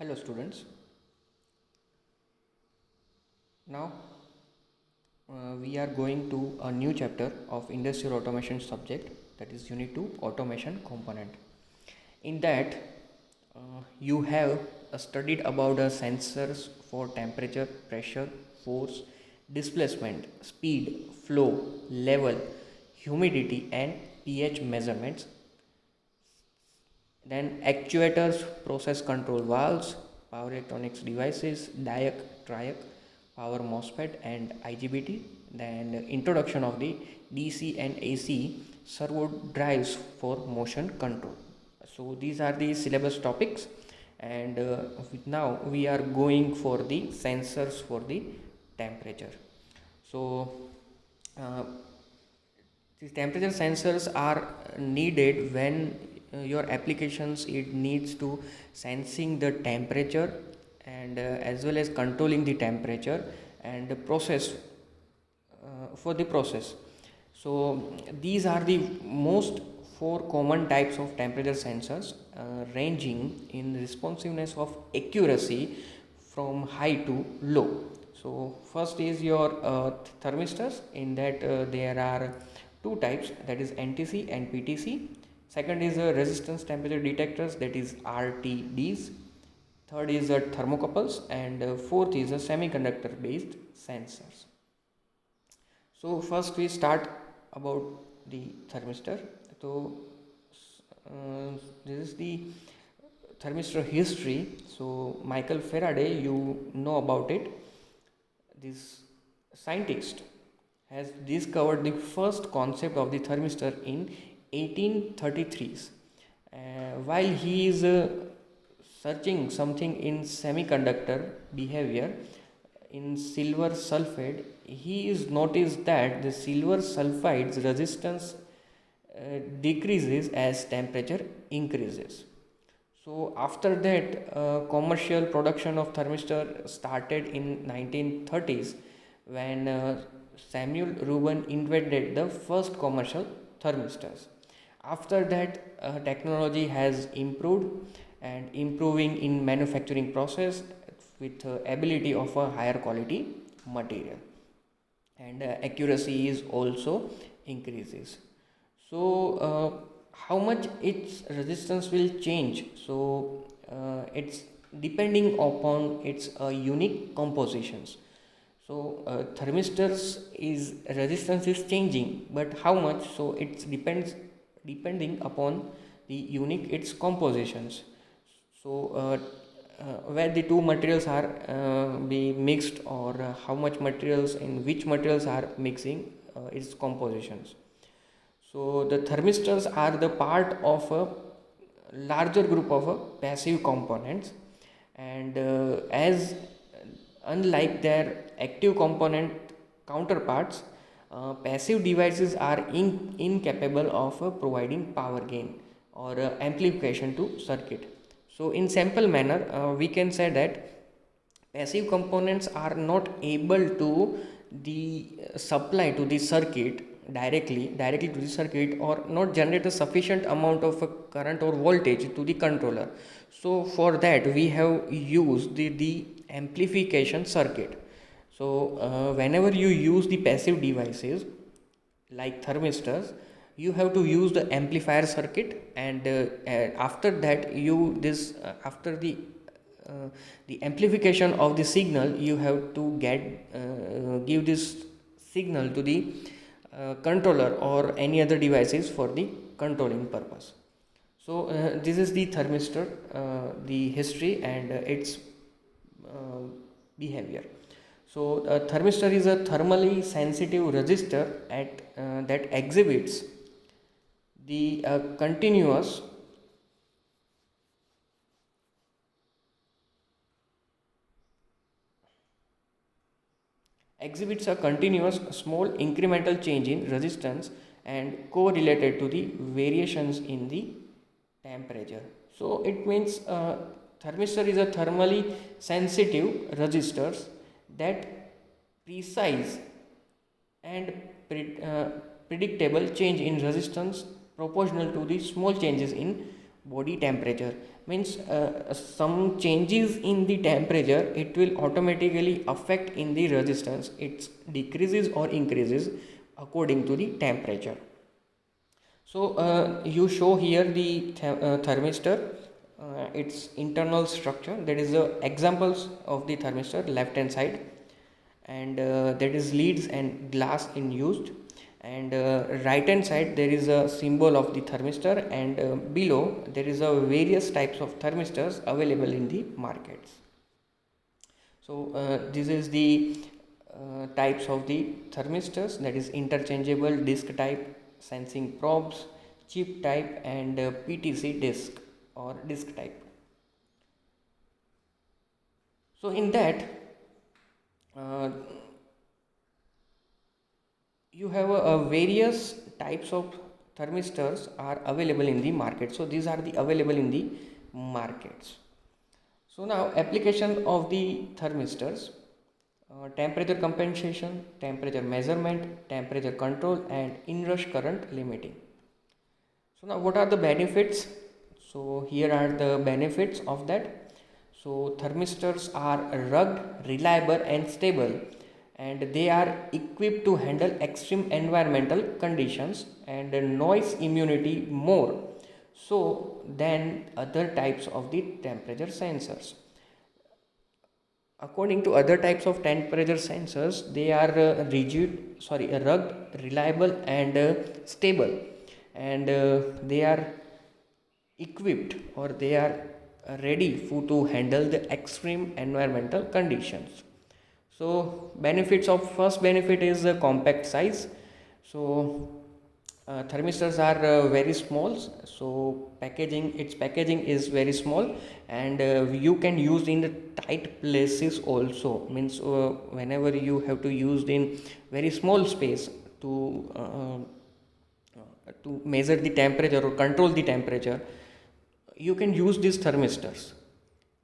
Hello students. Now we are going to a new chapter of industrial automation subject, that is unit 2 automation component. In that you have studied about the sensors for temperature, pressure, force, displacement, speed, flow, level, humidity and pH measurements. Then actuators, process control valves, power electronics devices, DIAC, TRIAC, power MOSFET and IGBT. Then introduction of the DC and AC servo drives for motion control. So these are the syllabus topics, and now we are going for the sensors for the temperature. So uh, these temperature sensors are needed when your applications it needs to sensing the temperature and as well as controlling the temperature and the process for the process. So these are the most four common types of temperature sensors, ranging in responsiveness of accuracy from high to low. So first is your thermistors. In that there are two types, that is NTC and PTC. Second is resistance temperature detectors, that is RTDs. Third is thermocouples, and fourth is semiconductor based sensors. So first we start about the thermistor. So this is the thermistor history. So Michael Faraday, you know about it. This scientist has discovered the first concept of the thermistor in 1833s. While he is searching something in semiconductor behavior in silver sulfide, he is noticed that the silver sulfide's resistance decreases as temperature increases. So after that, commercial production of thermistor started in 1930s, when Samuel Rubin invented the first commercial thermistors. After that, technology has improved and improving in manufacturing process with ability of a higher quality material, and accuracy is also increases. So how much its resistance will change? So it's depending upon its unique compositions. So thermistors is resistance is changing, but how much? So it depends depending upon the unique its compositions. So where the two materials are be mixed, or how much materials in which materials are mixing its compositions. So the thermistors are the part of a larger group of passive components, and as unlike their active component counterparts, passive devices are incapable of providing power gain or amplification to circuit. So in simple manner, we can say that passive components are not able to the supply to the circuit directly to the circuit, or not generate a sufficient amount of current or voltage to the controller. So for that we have used the amplification circuit. So whenever you use the passive devices like thermistors, you have to use the amplifier circuit, and after that you this after the amplification of the signal, you have to get give this signal to the controller or any other devices for the controlling purpose. So this is the thermistor, the history and its uh, behavior. So a thermistor is a thermally sensitive resistor that the continuous exhibits a continuous small incremental change in resistance and correlated to the variations in the temperature. So it means thermistor is a thermally sensitive resistors that precise and predictable change in resistance proportional to the small changes in body temperature. Means some changes in the temperature, it will automatically affect in the resistance. It decreases or increases according to the temperature. So you show here the thermistor, its internal structure. That is the examples of the thermistor left hand side, and that is leads and glass in used. And right hand side there is a symbol of the thermistor, and below there is a various types of thermistors available in the markets. So this is the types of the thermistors, that is interchangeable, disk type, sensing probes, chip type, and PTC disk or disk type. So in that uh, you have various types of thermistors are available in the market. So these are the available in the markets. So now application of the thermistors: temperature compensation, temperature measurement, temperature control, and inrush current limiting. So now what are the benefits? So here are the benefits of that. So thermistors are rugged, reliable, and stable, and they are equipped to handle extreme environmental conditions and noise immunity more so than other types of the temperature sensors. According to other types of temperature sensors, they are rugged, reliable, and stable, and they are equipped, or they are ready to handle the extreme environmental conditions. So benefits of first benefit is compact size. So thermistors are very small, so packaging is very small, and you can use in the tight places also. Means whenever you have to use in very small space to measure the temperature or control the temperature, you can use these thermistors.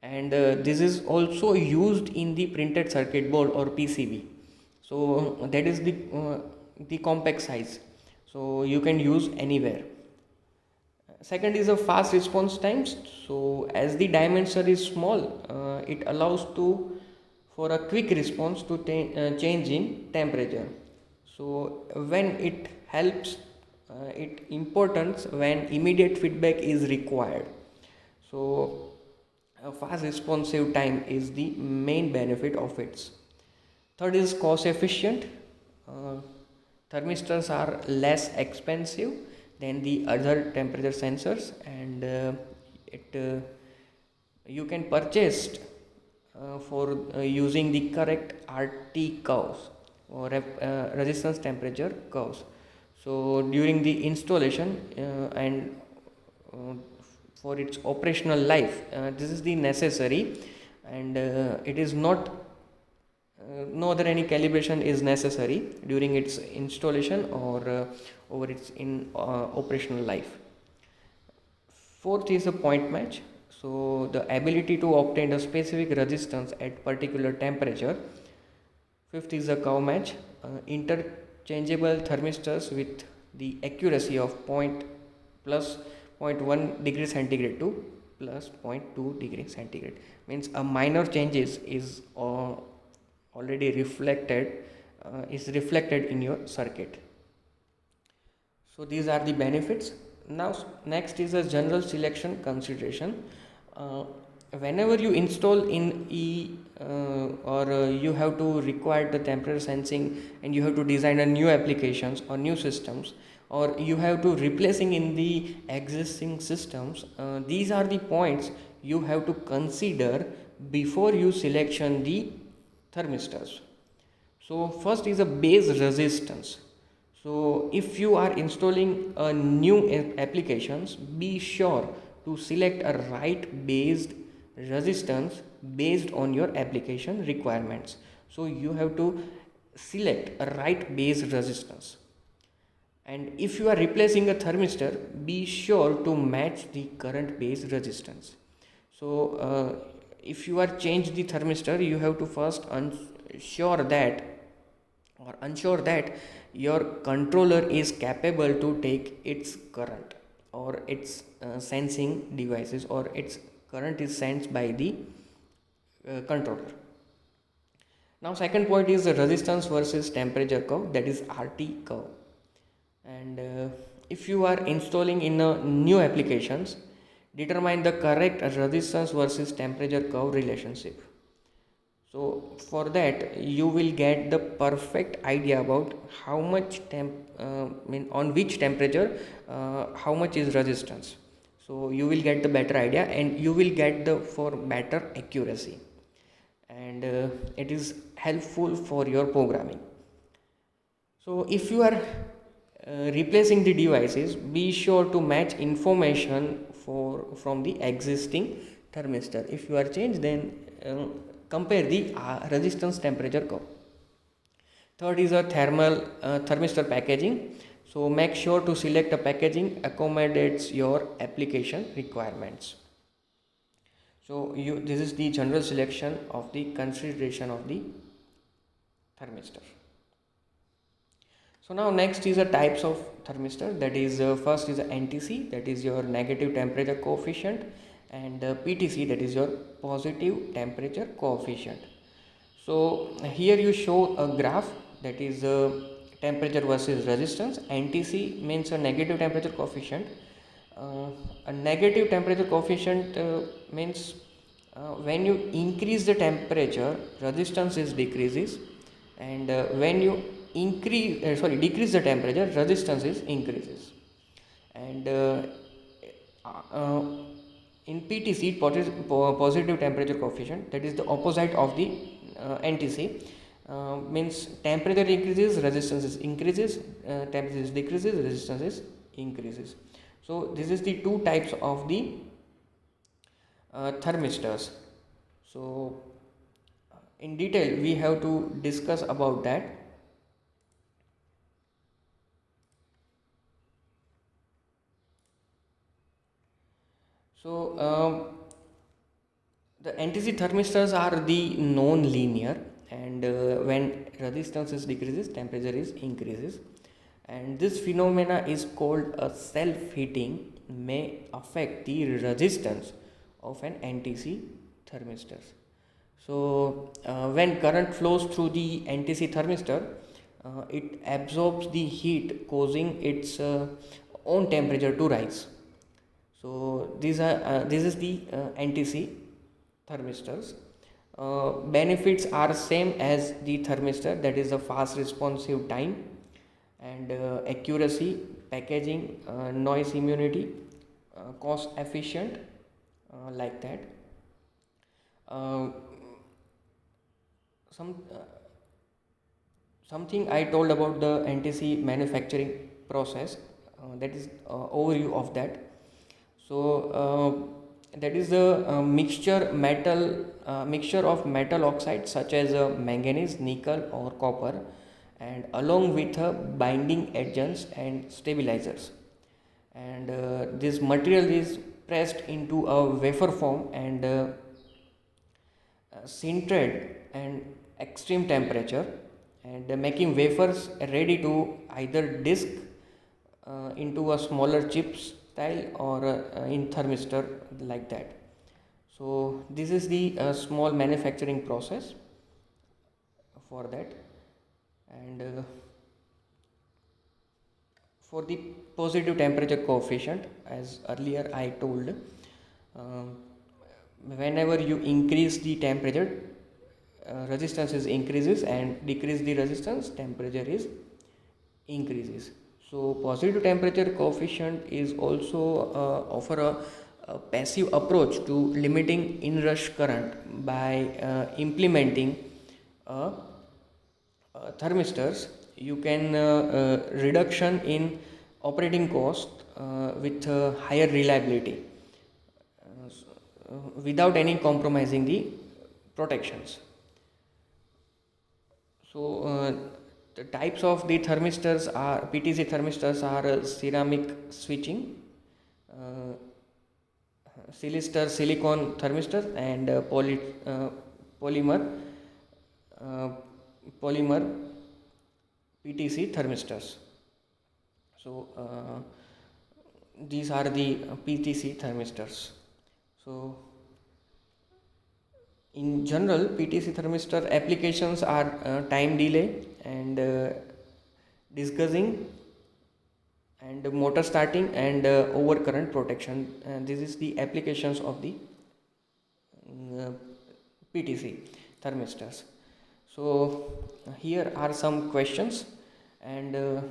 And this is also used in the printed circuit board or PCB. So that is the compact size, so you can use anywhere. Second is a fast response times. So as the dimension is small, it allows to for a quick response to change in temperature. So when it helps, it importance when immediate feedback is required. So a fast responsive time is the main benefit of it. Third is cost efficient. uh, Thermistors are less expensive than the other temperature sensors, and it you can purchase for using the correct RT curves or resistance temperature curves. So during the installation and uh, for its operational life, this is the necessary, and it is not no other any calibration is necessary during its installation or over its in operational life. Fourth is a point match. So the ability to obtain a specific resistance at particular temperature. Fifth is a curve match. Interchangeable thermistors with the accuracy of point plus zero point 0.1 degree centigrade to plus 0.2 degree centigrade. Means a minor changes is already reflected in your circuit. So these are the benefits. Now next is a general selection consideration. uh, Whenever you install in or you have to require the temperature sensing, and you have to design a new applications or new systems, or you have to replacing in the existing systems, these are the points you have to consider before you selection the thermistors. So first is a base resistance. So if you are installing a new applications, be sure to select a right based resistance based on your application requirements. So you have to select a right base resistance. And if you are replacing a thermistor, be sure to match the current base resistance. So if you are change the thermistor, you have to first ensure that your controller is capable to take its current. or its sensing devices, or its current is sensed by the controller. Now second point is the resistance versus temperature curve, that is RT curve. And if you are installing in new applications, determine the correct resistance versus temperature curve relationship. So for that you will get the perfect idea about how much on which temperature how much is resistance. So you will get the better idea, and you will get the for better accuracy, and it is helpful for your programming. So if you are replacing the devices, be sure to match information from the existing thermistor. If you are changed, then compare the resistance temperature curve. Third is a thermistor packaging. So make sure to select a packaging accommodates your application requirements. So this is the general selection of the consideration of the thermistor. So now next is the types of thermistor, that is first is NTC, that is your negative temperature coefficient, and PTC, that is your positive temperature coefficient. So here you show a graph, that is temperature versus resistance. NTC means a negative temperature coefficient. A negative temperature coefficient means when you increase the temperature, resistance is decreases, and when you decrease the temperature, resistance is increases. And uh, in PTC, positive temperature coefficient, that is the opposite of the NTC, means temperature increases, resistance is increases, temperature decreases, resistance is increases. So this is the two types of the thermistors. So in detail we have to discuss about that. So the NTC thermistors are the non-linear, and when resistance is decreases, temperature is increases, and this phenomena is called a self-heating, may affect the resistance of an NTC thermistor. So when current flows through the NTC thermistor, it absorbs the heat, causing its own temperature to rise. So this is the NTC thermistors. Benefits are same as the thermistor, that is the fast responsive time, and accuracy, packaging, noise immunity, cost efficient, like that. Uh, some Something I told about the NTC manufacturing process, that is overview of that. So that is the mixture of metal oxides such as manganese, nickel or copper, and along with binding agents and stabilizers, and this material is pressed into a wafer form and sintered and extreme temperature, and making wafers ready to either disc into a smaller chip style or in thermistor, like that. So this is the small manufacturing process for that. And for the positive temperature coefficient, as earlier I told, um, whenever you increase the temperature, resistance is increases, and decrease the resistance, temperature is increases. So positive temperature coefficient is also offer a passive approach to limiting inrush current by implementing thermistors. You can reduction in operating cost with higher reliability, without any compromising the protections. So the types of the thermistors are PTC thermistors are ceramic switching, uh, silicon thermistor, and polymer uh, polymer PTC thermistors. So these are the PTC thermistors. So in general, PTC thermistor applications are time delay and discussing and motor starting and overcurrent protection. This is the applications of the uh, PTC thermistors. So here are some questions, and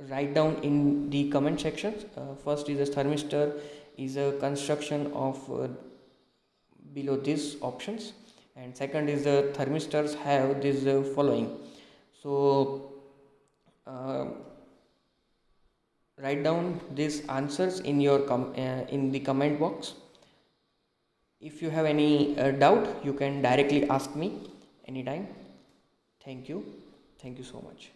write down in the comment sections. First is a thermistor is a construction of below these options, and second is the thermistors have this following. So uh, write down these answers in your in the comment box. If you have any doubt, you can directly ask me anytime. Thank you so much.